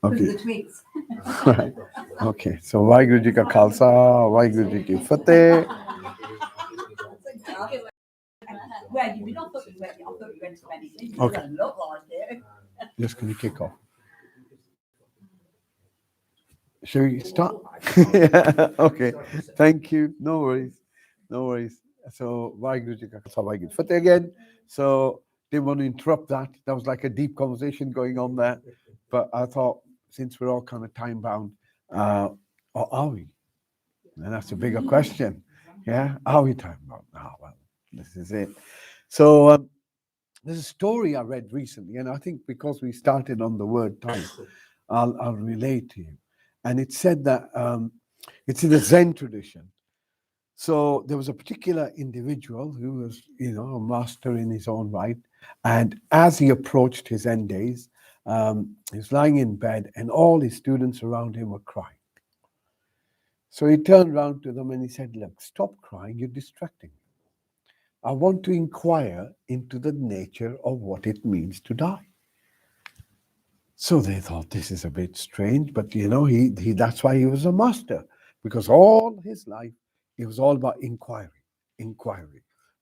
Okay. The twigs. Right. Okay. So Vaheguru Ji ka Khalsa, Vaheguru Ji ki Fateh. Where you not thought you went, I thought you went to anything. Okay. Look like it. Just can you kick off? Shall we start? Yeah, okay. Thank you. No worries. No worries. So, Vaheguru Ji ka Khalsa, Vaheguru Ji ki Fateh again. So, didn't want to interrupt that. That was like a deep conversation going on there. But I thought, since we're all kind of time bound, or are we? And that's a bigger question. Yeah, are we time bound? Ah, well, this is it. So, there's a story I read recently, and I think because we started on the word time, I'll relate to you. And it said that it's in the Zen tradition. So there was a particular individual who was, a master in his own right. And as he approached his end days, he was lying in bed, and all his students around him were crying. So he turned around to them and he said, "Look, stop crying, you're distracting me. I want to inquire into the nature of what it means to die." So they thought this is a bit strange, but he that's why he was a master, because all his life it was all about inquiry.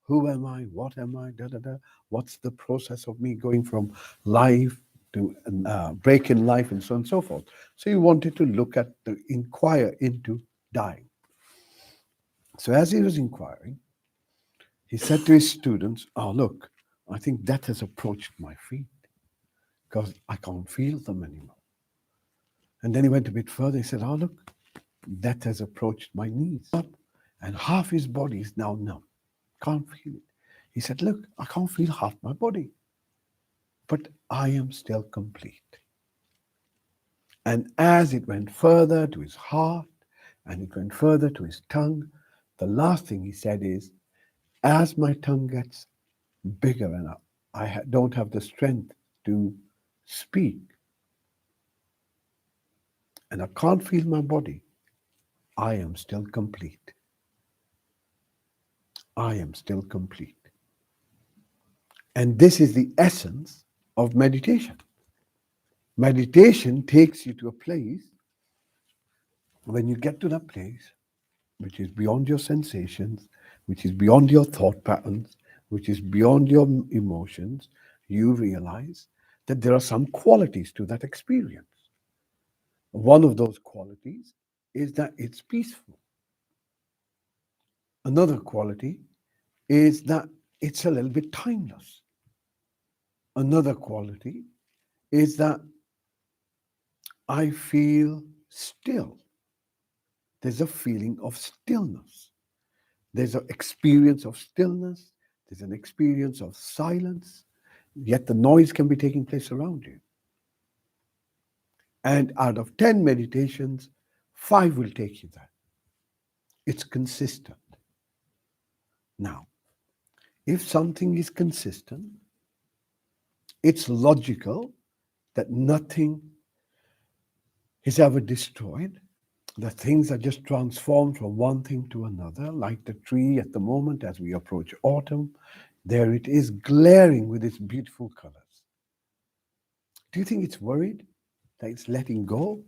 Who am I? What am I? Da da da. What's the process of me going from life to breaking life and so on and so forth? So he wanted to inquire into dying. So as he was inquiring, he said to his students, "Oh, look, I think death has approached my feet because I can't feel them anymore." And then he went a bit further. He said, "Oh, look, death has approached my knees." And half his body is now numb. Can't feel it. He said, "Look, I can't feel half my body, but I am still complete." And as it went further to his heart and it went further to his tongue, the last thing he said is, "As my tongue gets bigger and I don't have the strength to speak, and I can't feel my body, I am still complete. I am still complete." And this is the essence of meditation. Meditation takes you to a place, when you get to that place, which is beyond your sensations, which is beyond your thought patterns, which is beyond your emotions, you realize that there are some qualities to that experience. One of those qualities is that it's peaceful. Another quality is that it's a little bit timeless. Another quality is that I feel still. There's a feeling of stillness. There's an experience of stillness. There's an experience of silence. Yet the noise can be taking place around you. And out of 10 meditations, 5 will take you there. It's consistent. Now, if something is consistent, it's logical that nothing is ever destroyed. The things are just transformed from one thing to another, like the tree at the moment as we approach autumn. There it is, glaring with its beautiful colors. Do you think it's worried that it's letting go?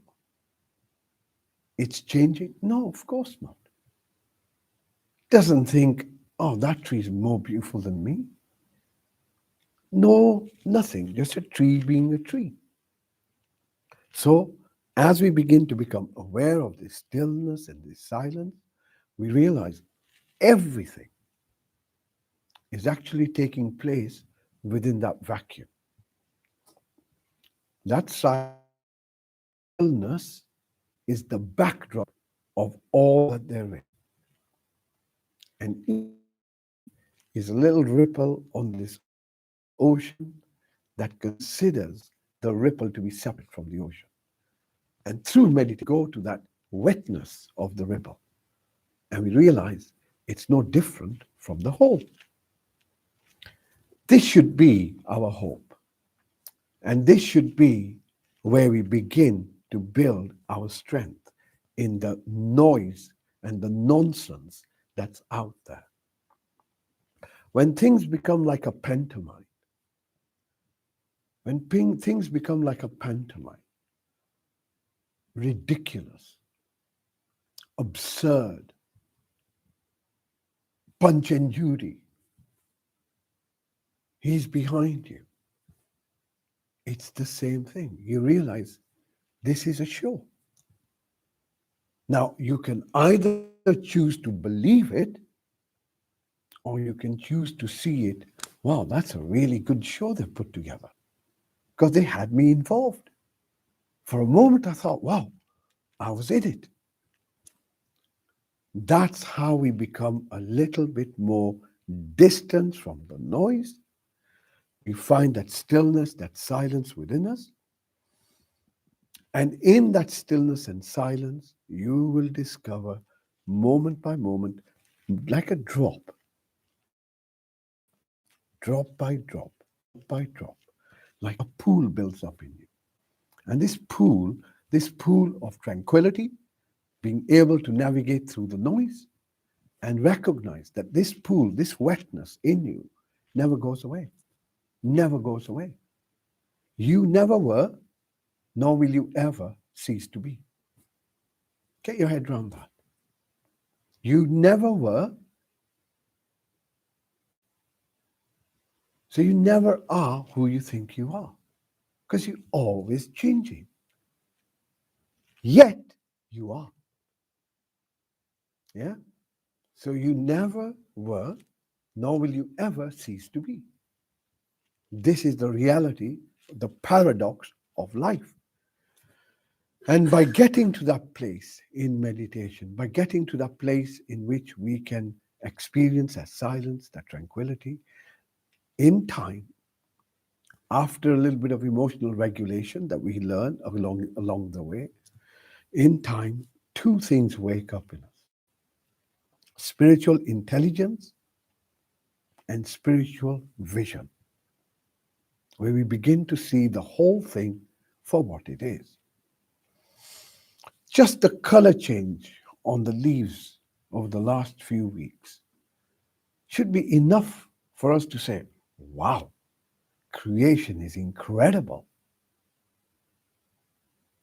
It's changing? No, of course not. Doesn't think, "Oh, that tree is more beautiful than me." No, nothing, just a tree being a tree. So, as we begin to become aware of this stillness and this silence, we realize everything is actually taking place within that vacuum. That stillness is the backdrop of all that there is. And is a little ripple on this ocean that considers the ripple to be separate from the ocean. And through meditation, go to that wetness of the ripple. And we realize it's no different from the whole. This should be our hope. And this should be where we begin to build our strength in the noise and the nonsense that's out there. When things become like a pantomime, ridiculous, absurd, Punch and Judy. He's behind you. It's the same thing. You realize this is a show. Now, you can either choose to believe it or you can choose to see it. Wow, that's a really good show they put together because they had me involved. For a moment, I thought, wow, I was in it. That's how we become a little bit more distant from the noise. We find that stillness, that silence within us. And in that stillness and silence, you will discover moment by moment, like a drop, drop by drop, by drop, like a pool builds up in you. And this pool of tranquility, being able to navigate through the noise and recognize that this pool, this wetness in you never goes away, never goes away. You never were, nor will you ever cease to be. Get your head around that. You never were, so you never are who you think you are, because you're always changing. Yet you are. Yeah? So you never were, nor will you ever cease to be. This is the reality, the paradox of life. And by getting to that place in meditation, by getting to that place in which we can experience that silence, that tranquility, in time, after a little bit of emotional regulation that we learn along the way, in time, two things wake up in us: spiritual intelligence and spiritual vision, where we begin to see the whole thing for what it is. Just the color change on the leaves over the last few weeks should be enough for us to say, wow, creation is incredible.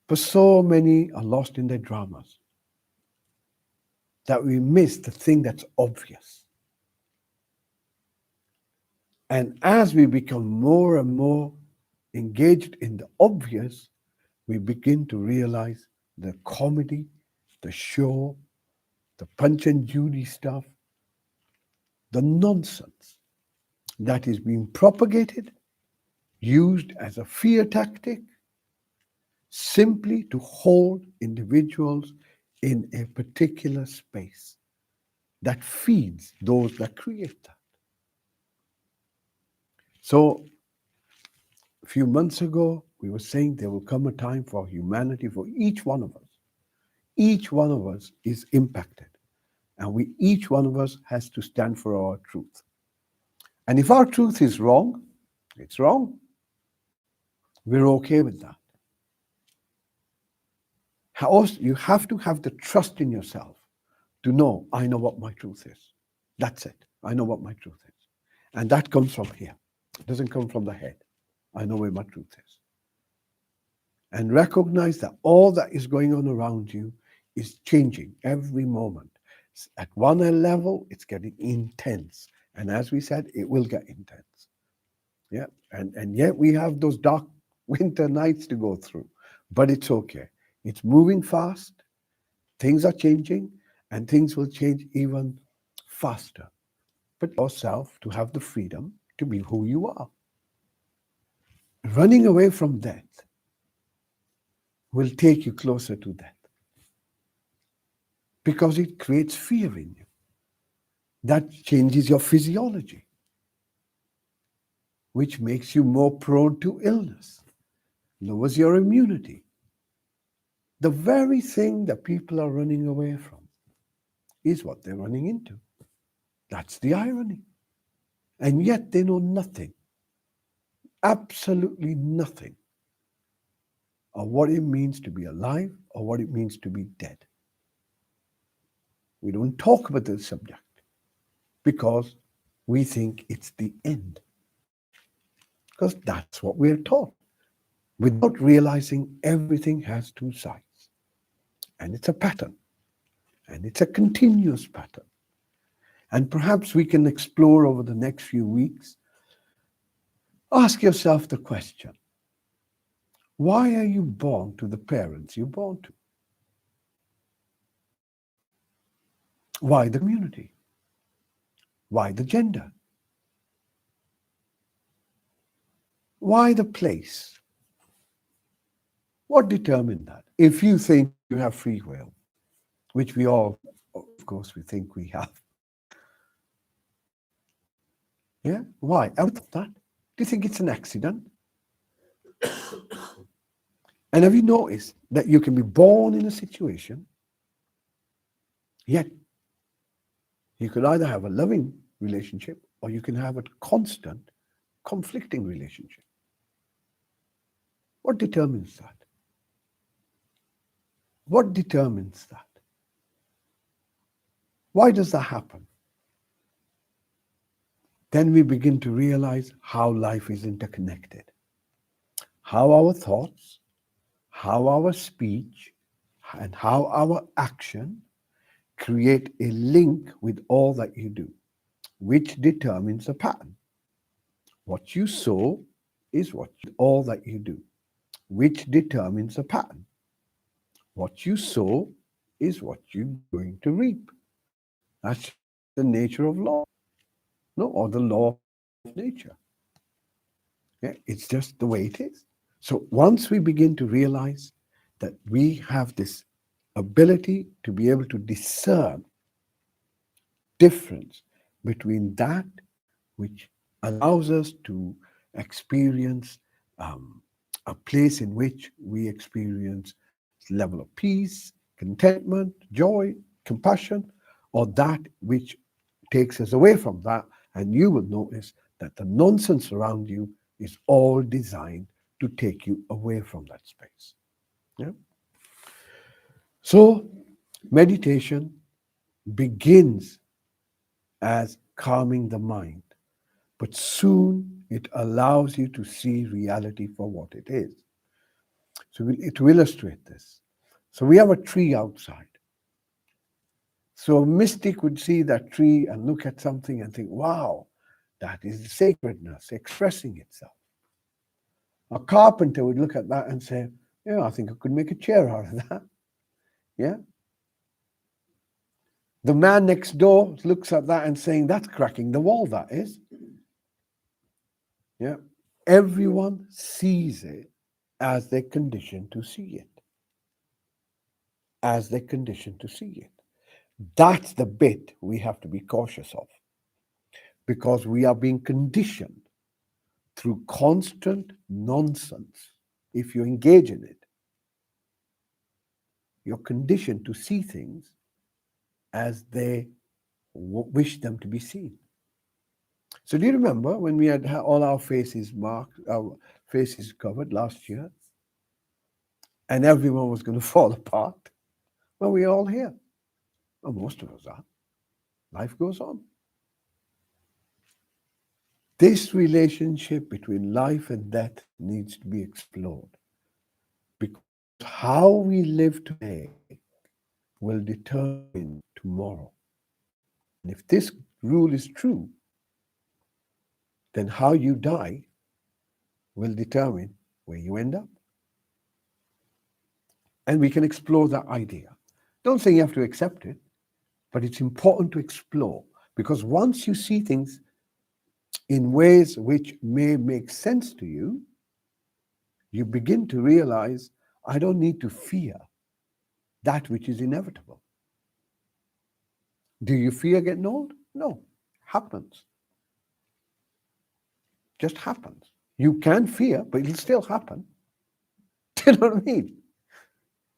But so many are lost in their dramas that we miss the thing that's obvious. And as we become more and more engaged in the obvious, we begin to realize the comedy, the show, the Punch and Judy stuff, the nonsense that is being propagated, used as a fear tactic, simply to hold individuals in a particular space that feeds those that create that. So, a few months ago, we were saying there will come a time for humanity, for each one of us. Each one of us is impacted, and each one of us has to stand for our truth. And if our truth is wrong, it's wrong. We're okay with that. Also, you have to have the trust in yourself to know, I know what my truth is. That's it. I know what my truth is. And that comes from here. It doesn't come from the head. I know where my truth is. And recognize that all that is going on around you is changing every moment. At one level, it's getting intense. And as we said, it will get intense. Yeah. And yet we have those dark winter nights to go through. But it's okay. It's moving fast. Things are changing, and things will change even faster. But yourself to have the freedom to be who you are. Running away from death will take you closer to death because it creates fear in you. That changes your physiology, which makes you more prone to illness, lowers your immunity. The very thing that people are running away from is what they're running into. That's the irony. And yet they know nothing, absolutely nothing, of what it means to be alive or what it means to be dead. We don't talk about this subject because we think it's the end. Because that's what we're taught, without realizing everything has two sides. And it's a pattern. And it's a continuous pattern. And perhaps we can explore over the next few weeks. Ask yourself the question, why are you born to the parents you're born to? Why the community? Why the gender? Why the place? What determined that? If you think you have free will, which we all, of course, we think we have. Yeah? Why? Out of that? Do you think it's an accident? And have you noticed that you can be born in a situation, yet you could either have a loving relationship or you can have a constant conflicting relationship? What determines that? What determines that? Why does that happen? Then we begin to realize how life is interconnected, how our thoughts, how our speech, and how our action create a link with all that you do, which determines the pattern. What you sow is all that you do, which determines the pattern. What you sow is what you're going to reap. That's the nature of law, no, or the law of nature. Yeah, it's just the way it is. So once we begin to realize that we have this ability to be able to discern difference between that which allows us to experience a place in which we experience level of peace, contentment, joy, compassion, or that which takes us away from that, and you will notice that the nonsense around you is all designed to take you away from that space. Yeah? So meditation begins as calming the mind, but soon it allows you to see reality for what it is. So to illustrate this, so we have a tree outside. So a mystic would see that tree and look at something and think, wow, that is sacredness expressing itself. A carpenter would look at that and say, yeah, I think I could make a chair out of that. Yeah. The man next door looks at that and saying, that's cracking the wall, that is. Yeah. Everyone sees it as they're conditioned to see it. As they're conditioned to see it. That's the bit we have to be cautious of, because we are being conditioned through constant nonsense. If you engage in it, you're conditioned to see things as they wish them to be seen. So do you remember when we had all our faces marked, our faces covered last year, and everyone was going to fall apart? Well, we're all here. Well, most of us are. Life goes on. This relationship between life and death needs to be explored, because how we live today will determine tomorrow. And if this rule is true, then how you die will determine where you end up. And we can explore that idea. Don't say you have to accept it, but it's important to explore, because once you see things in ways which may make sense to you, you begin to realize, I don't need to fear that which is inevitable. Do you fear getting old? No. Happens. Just happens. You can fear, but it'll still happen. Do you know what I mean?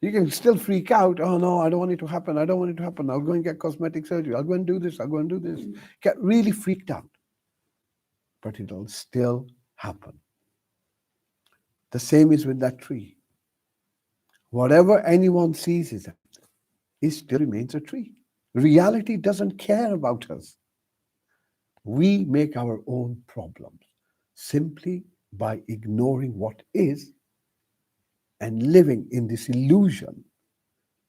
You can still freak out. Oh no, I don't want it to happen. I don't want it to happen. I'll go and get cosmetic surgery. I'll go and do this. I'll go and do this. Get really freaked out. But it'll still happen. The same is with that tree. Whatever anyone sees is that it still remains a tree. Reality doesn't care about us. We make our own problems simply by ignoring what is and living in this illusion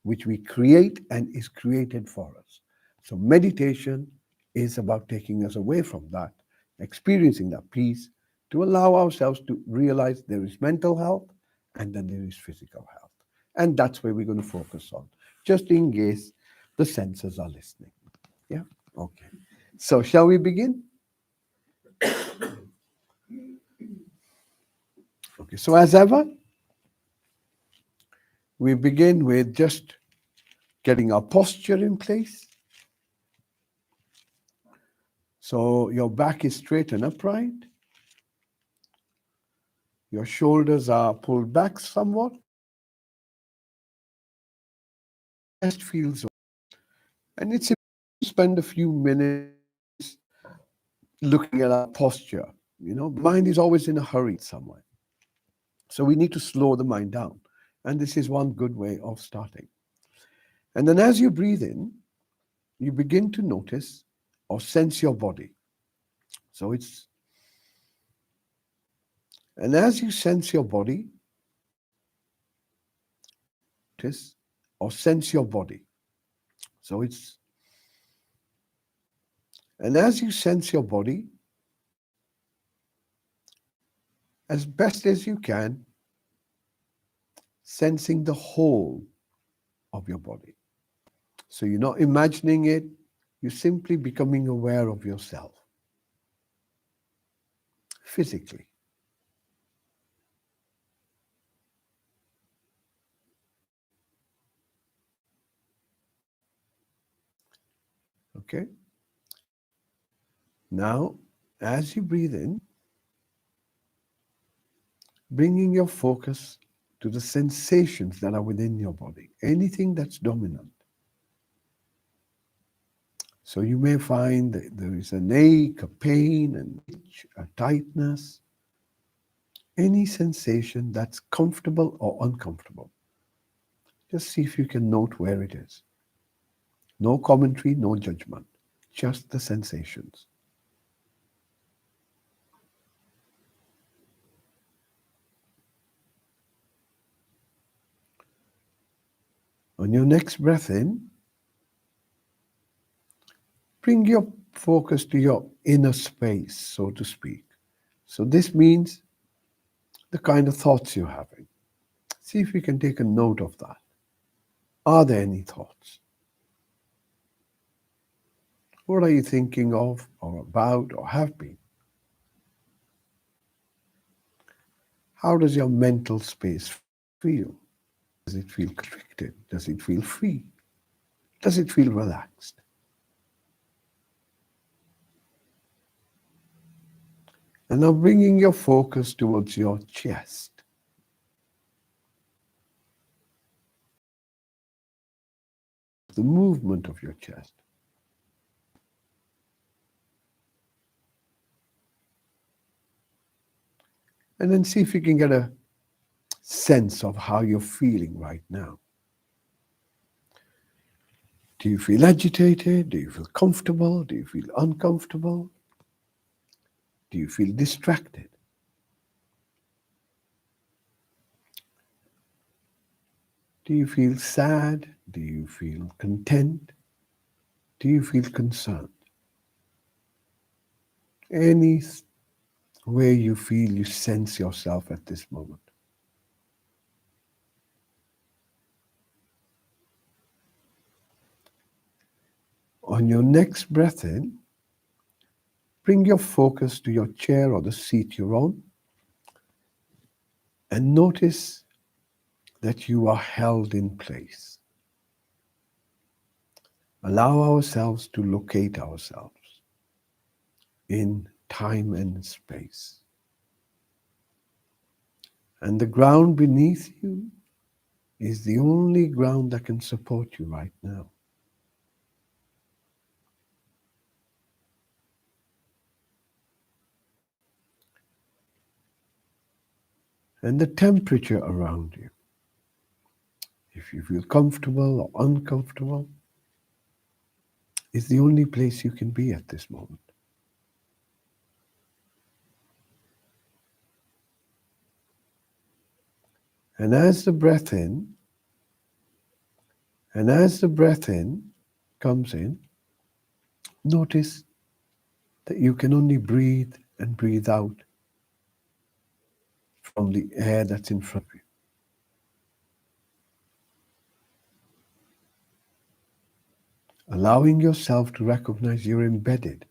which we create and is created for us. So meditation is about taking us away from that, experiencing that peace, to allow ourselves to realize there is mental health and then there is physical health. And that's where we're going to focus on, just in case the senses are listening. Yeah? Okay. So shall we begin? Okay. So as ever, we begin with just getting our posture in place. So your back is straight and upright. Your shoulders are pulled back somewhat. Chest feels open. And it's important to spend a few minutes looking at our posture. You know, the mind is always in a hurry somewhere. So we need to slow the mind down. And this is one good way of starting. And then as you breathe in, you begin to notice or sense your body. So and as you sense your body, notice or sense your body. So and as you sense your body, as best as you can, sensing the whole of your body. So you're not imagining it, you're simply becoming aware of yourself physically. Okay? Now, as you breathe in, bringing your focus to the sensations that are within your body, anything that's dominant. So you may find that there is an ache, a pain, an itch, a tightness, any sensation that's comfortable or uncomfortable. Just see if you can note where it is. No commentary, no judgment, just the sensations. On your next breath in, bring your focus to your inner space, so to speak. So this means the kind of thoughts you're having. See if you can take a note of that. Are there any thoughts? What are you thinking of or about or have been? How does your mental space feel? Does it feel constricted? Does it feel free? Does it feel relaxed? And now bringing your focus towards your chest. The movement of your chest. And then see if you can get a sense of how you're feeling right now. Do you feel agitated? Do you feel comfortable? Do you feel uncomfortable? Do you feel distracted? Do you feel sad? Do you feel content? Do you feel concerned? Any way you feel you sense yourself at this moment. On your next breath in, bring your focus to your chair or the seat you're on and notice that you are held in place. Allow ourselves to locate ourselves in time and space. And the ground beneath you is the only ground that can support you right now. And the temperature around you, if you feel comfortable or uncomfortable, is the only place you can be at this moment. And as the breath in And as the breath in comes in, notice that you can only breathe and breathe out from the air that's in front of you. Allowing yourself to recognize you're embedded.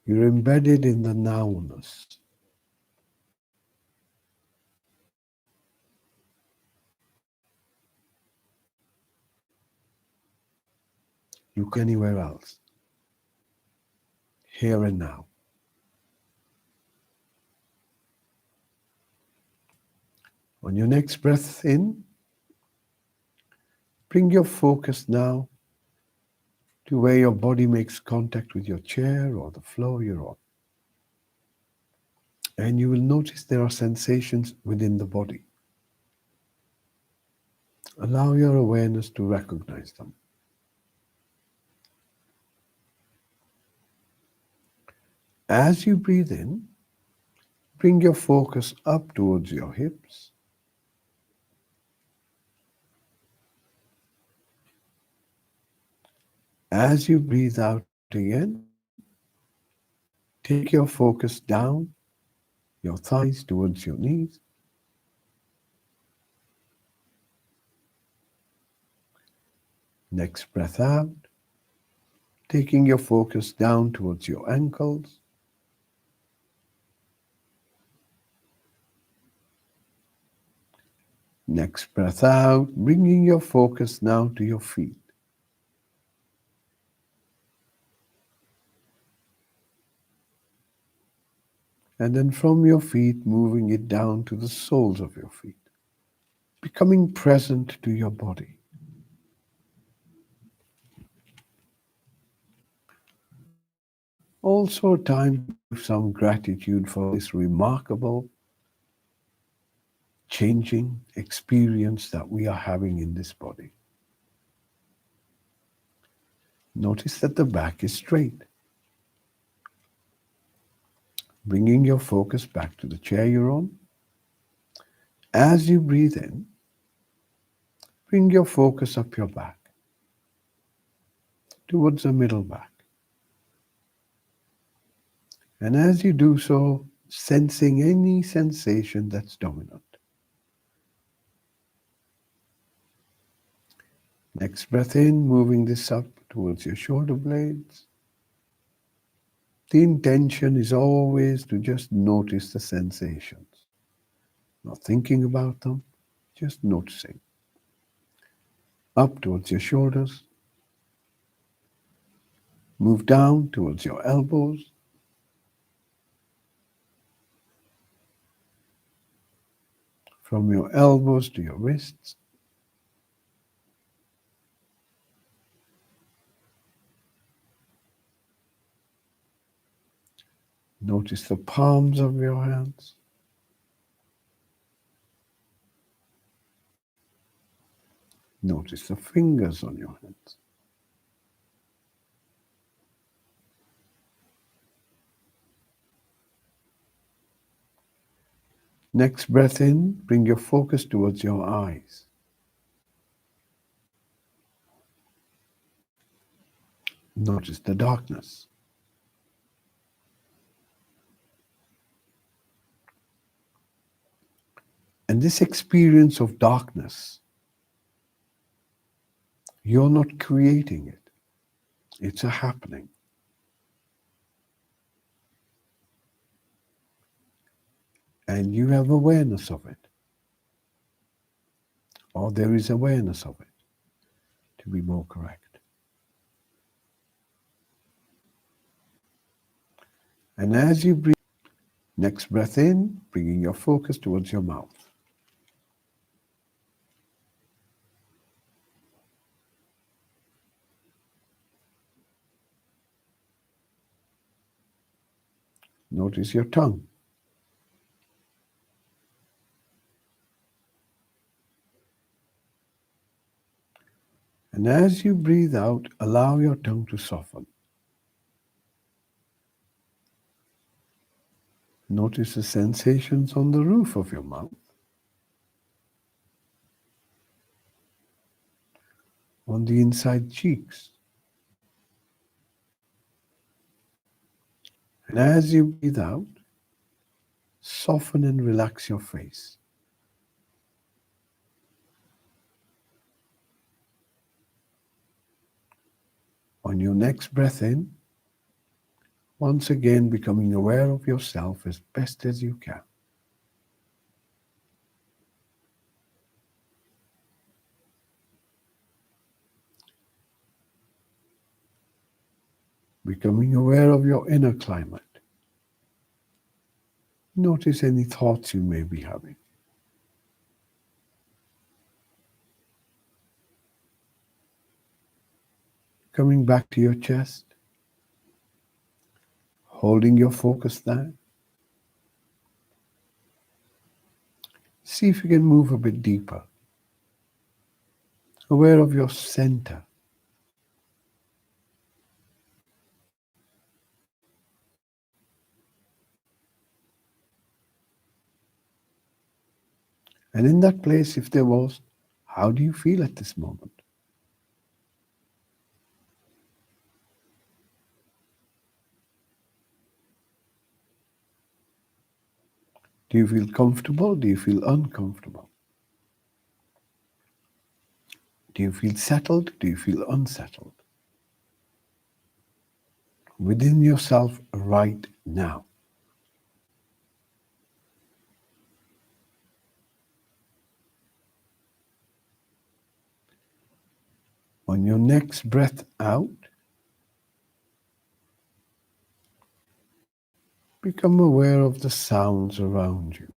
You're embedded in the nowness. You can anywhere else. Here and now. On your next breath in, bring your focus now to where your body makes contact with your chair or the floor you're on. And you will notice there are sensations within the body. Allow your awareness to recognize them. As you breathe in, bring your focus up towards your hips. As you breathe out again, take your focus down your thighs towards your knees. Next breath out, taking your focus down towards your ankles. Next breath out, bringing your focus now to your feet. And then from your feet, moving it down to the soles of your feet. Becoming present to your body. Also a time to give some gratitude for this remarkable changing experience that we are having in this body. Notice that the back is straight. Bringing your focus back to the chair you're on. As you breathe in, bring your focus up your back, towards the middle back. And as you do so, sensing any sensation that's dominant. Next breath in, moving this up towards your shoulder blades. The intention is always to just notice the sensations. Not thinking about them, just noticing. Up towards your shoulders. Move down towards your elbows. From your elbows to your wrists. Notice the palms of your hands. Notice the fingers on your hands. Next breath in, bring your focus towards your eyes. Notice the darkness. And this experience of darkness, you're not creating it. It's a happening. And you have awareness of it. Or there is awareness of it, to be more correct. And as you breathe, next breath in, bringing your focus towards your mouth. Notice your tongue. And as you breathe out, allow your tongue to soften. Notice the sensations on the roof of your mouth. on the inside cheeks. And as you breathe out, soften and relax your face. On your next breath in, once again becoming aware of yourself as best as you can. Becoming aware of your inner climate. Notice any thoughts you may be having. Coming back to your chest, holding your focus there. See if you can move a bit deeper. Aware of your center. And in that place, if there was, how do you feel at this moment? Do you feel comfortable? Do you feel uncomfortable? Do you feel settled? Do you feel unsettled? Within yourself right now. On your next breath out, become aware of the sounds around you.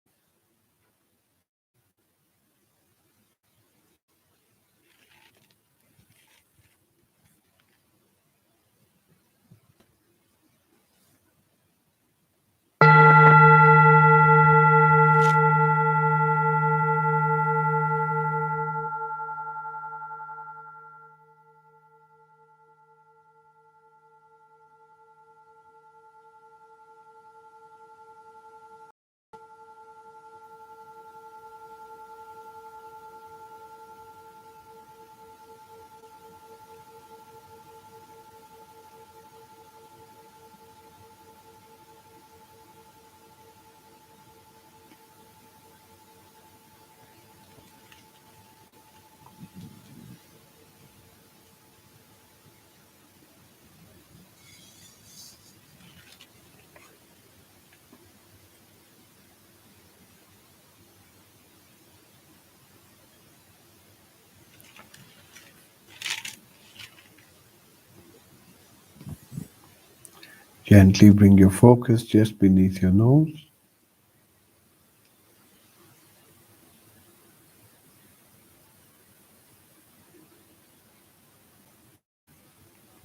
Gently bring your focus just beneath your nose.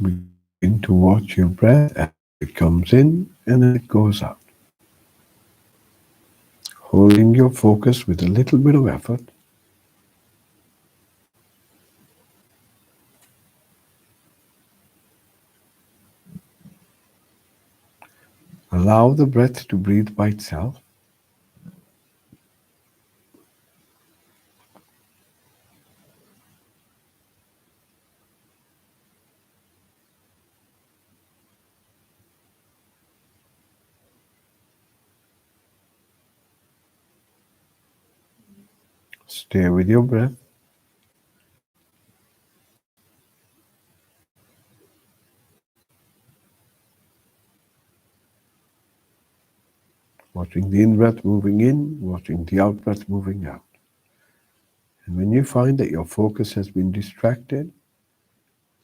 Begin to watch your breath as it comes in and as it goes out. Holding your focus with a little bit of effort. Allow the breath to breathe by itself. Stay with your breath. Watching the in-breath moving in, watching the out-breath moving out. And when you find that your focus has been distracted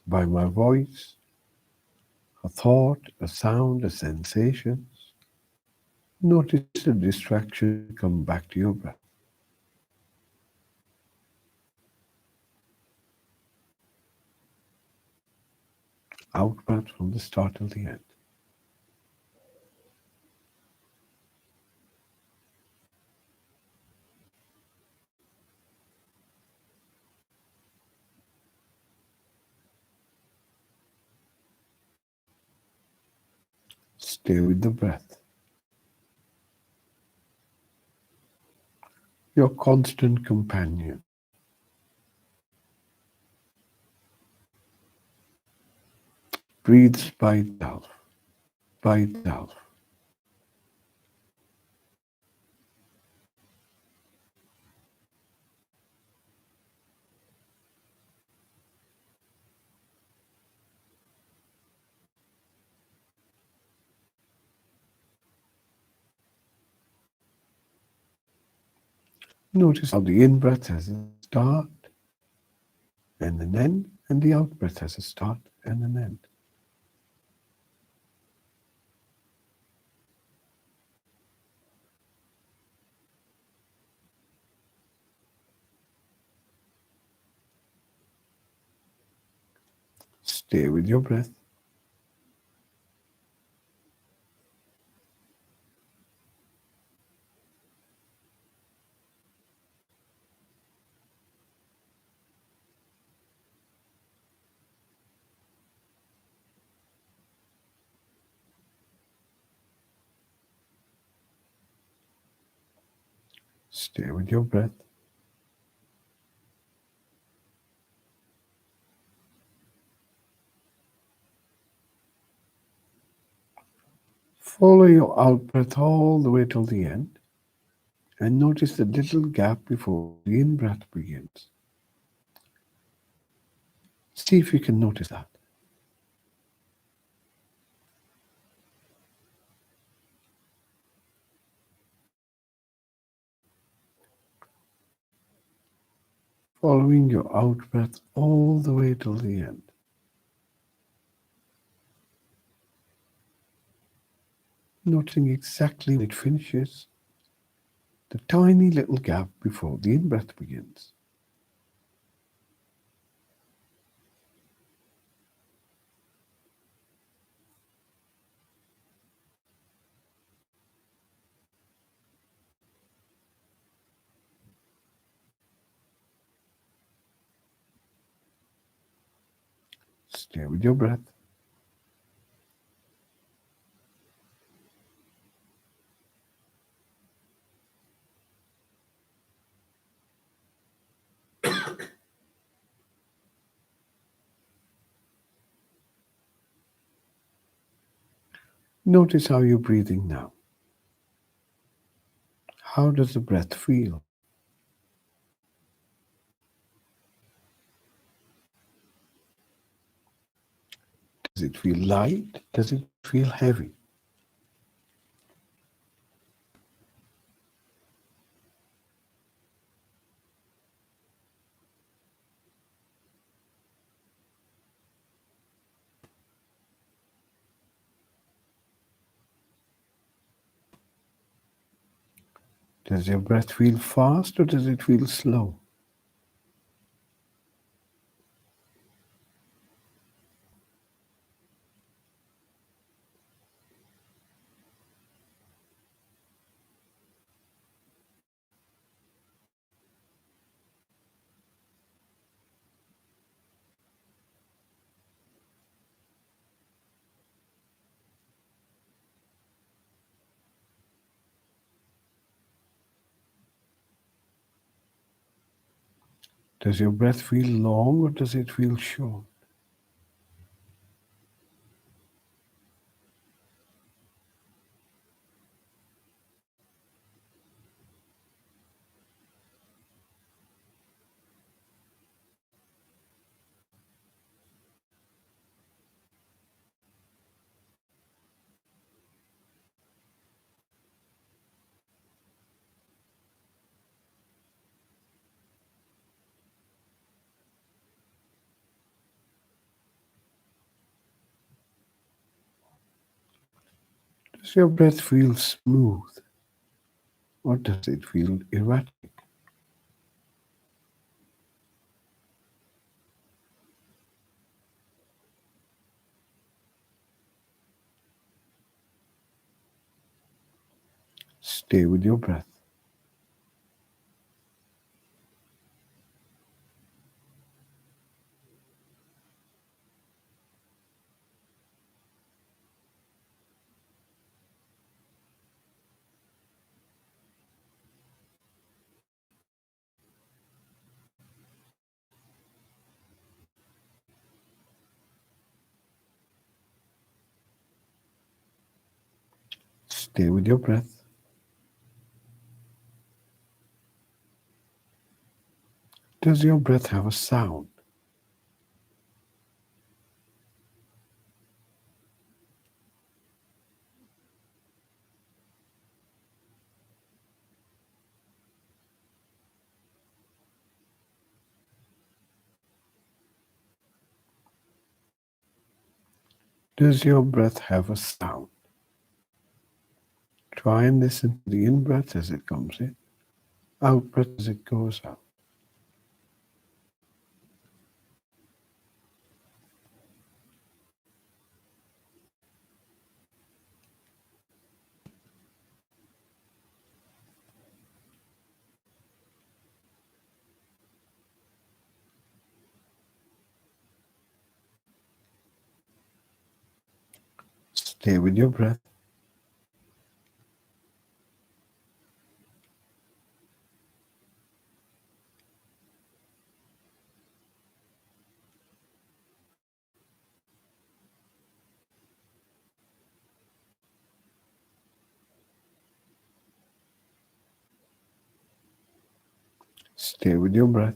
by my voice, a thought, a sound, a sensation, notice the distraction, come back to your breath. Out-breath from the start till the end. Stay with the breath. Your constant companion. breathes by itself, by itself. Notice how the in-breath has a start and an end, and the out-breath has a start and an end. Stay with your breath. Stay with your breath. Follow your out-breath all the way till the end, and notice the little gap before the in-breath begins. See if you can notice that. Following your out-breath all the way till the end. Noting exactly when it finishes, the tiny little gap before the in-breath begins. Stay with your breath. Notice how you're breathing now. How does the breath feel? Does it feel light? Does it feel heavy? Does your breath feel fast or does it feel slow? Does your breath feel long or does it feel short? Does your breath feel smooth or does it feel erratic? Stay with your breath. Stay with your breath. Does your breath have a sound? Does your breath have a sound? Try and listen to the in-breath as it comes in, out-breath as it goes out. Stay with your breath. Stay with your breath.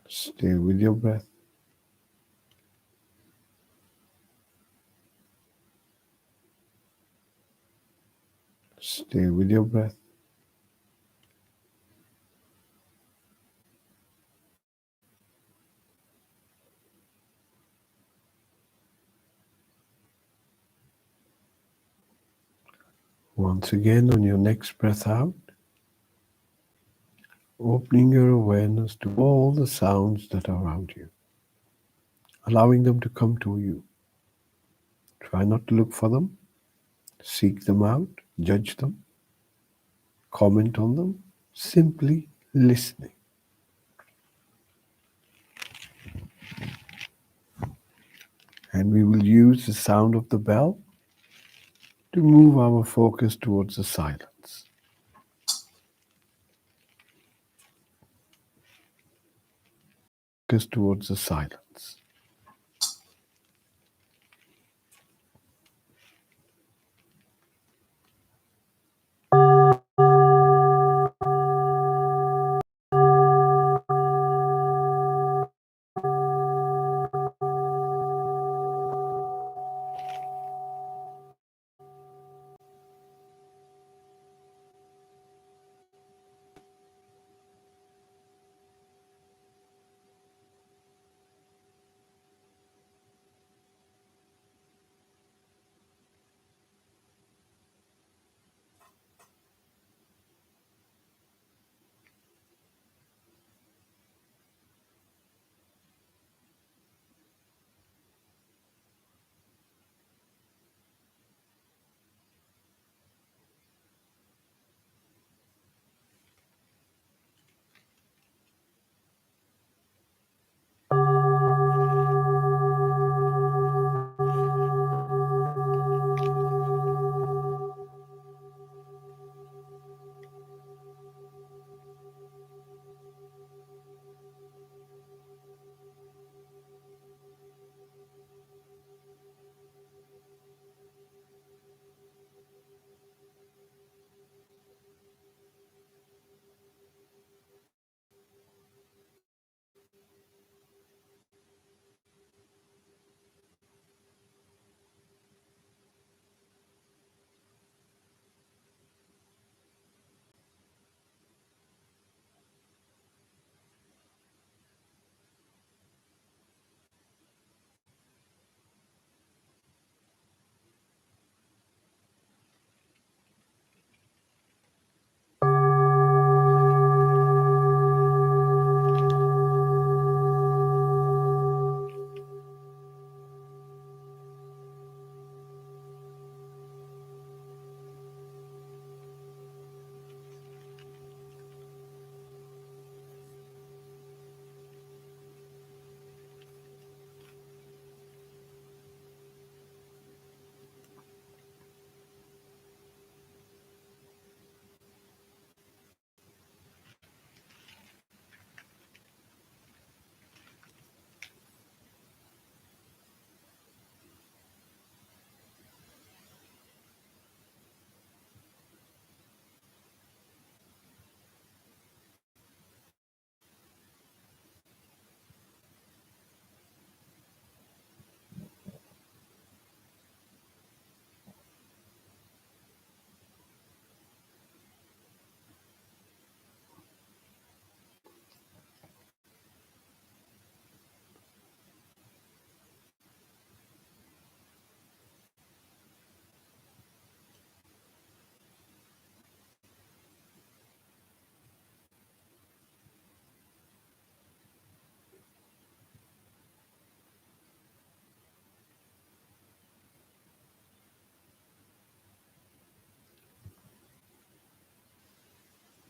Stay with your breath. Stay with your breath. Once again, on your next breath out, opening your awareness to all the sounds that are around you, allowing them to come to you. Try not to look for them, seek them out, judge them, comment on them, simply listening. And we will use the sound of the bell to move our focus towards the silence. Focus towards the silence.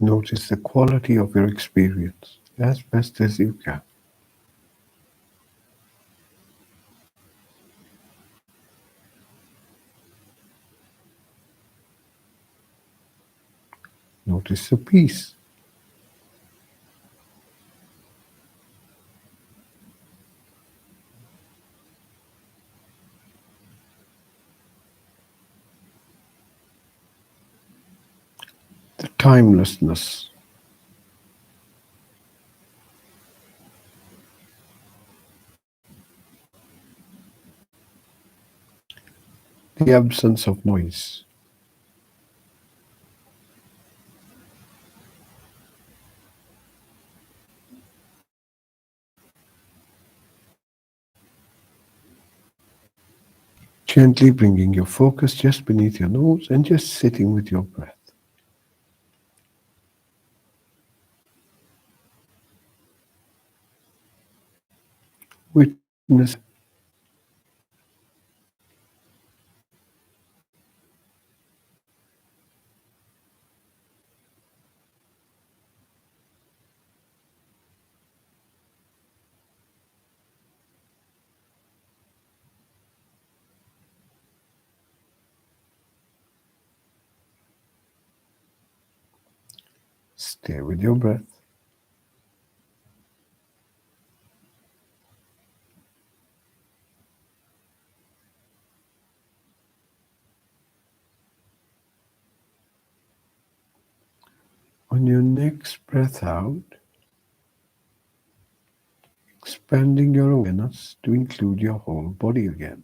Notice the quality of your experience as best as you can. Notice the peace. The timelessness. The absence of noise. Gently bringing your focus just beneath your nose and just sitting with your breath. Witness. Stay with your breath. On your next breath out, expanding your awareness to include your whole body again.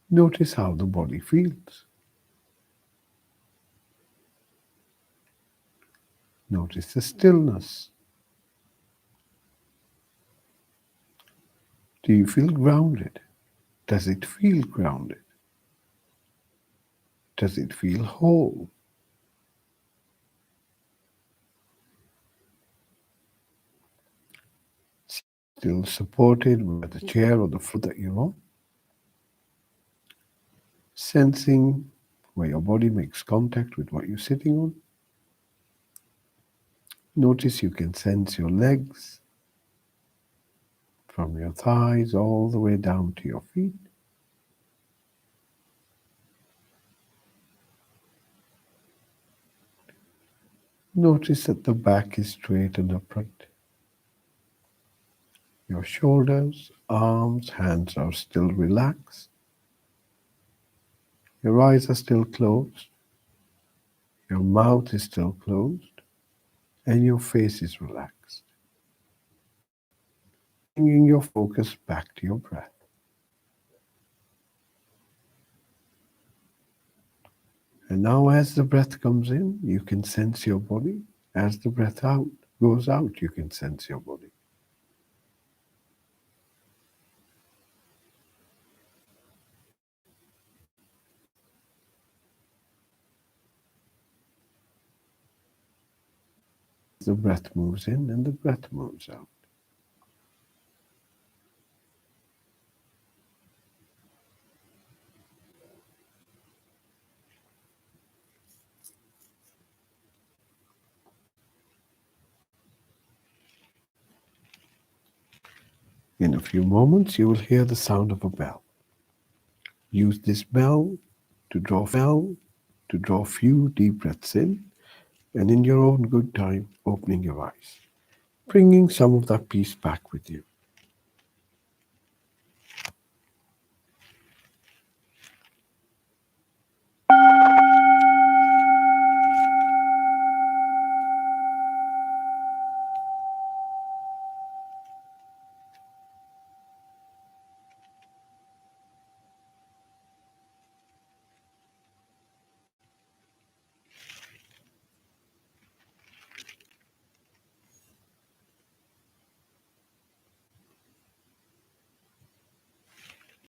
Notice how the body feels. Notice the stillness. Do you feel grounded? Does it feel grounded? Does it feel whole? Still supported by the chair or the floor that you're on? Sensing where your body makes contact with what you're sitting on. Notice you can sense your legs from your thighs all the way down to your feet. Notice that the back is straight and upright. Your shoulders, arms, hands are still relaxed. Your eyes are still closed. Your mouth is still closed. And your face is relaxed. Bringing your focus back to your breath. And now as the breath comes in, you can sense your body. As the breath out goes out, you can sense your body. The breath moves in and the breath moves out. In a few moments, you will hear the sound of a bell. Use this bell to draw a few deep breaths in, and in your own good time, opening your eyes, bringing some of that peace back with you.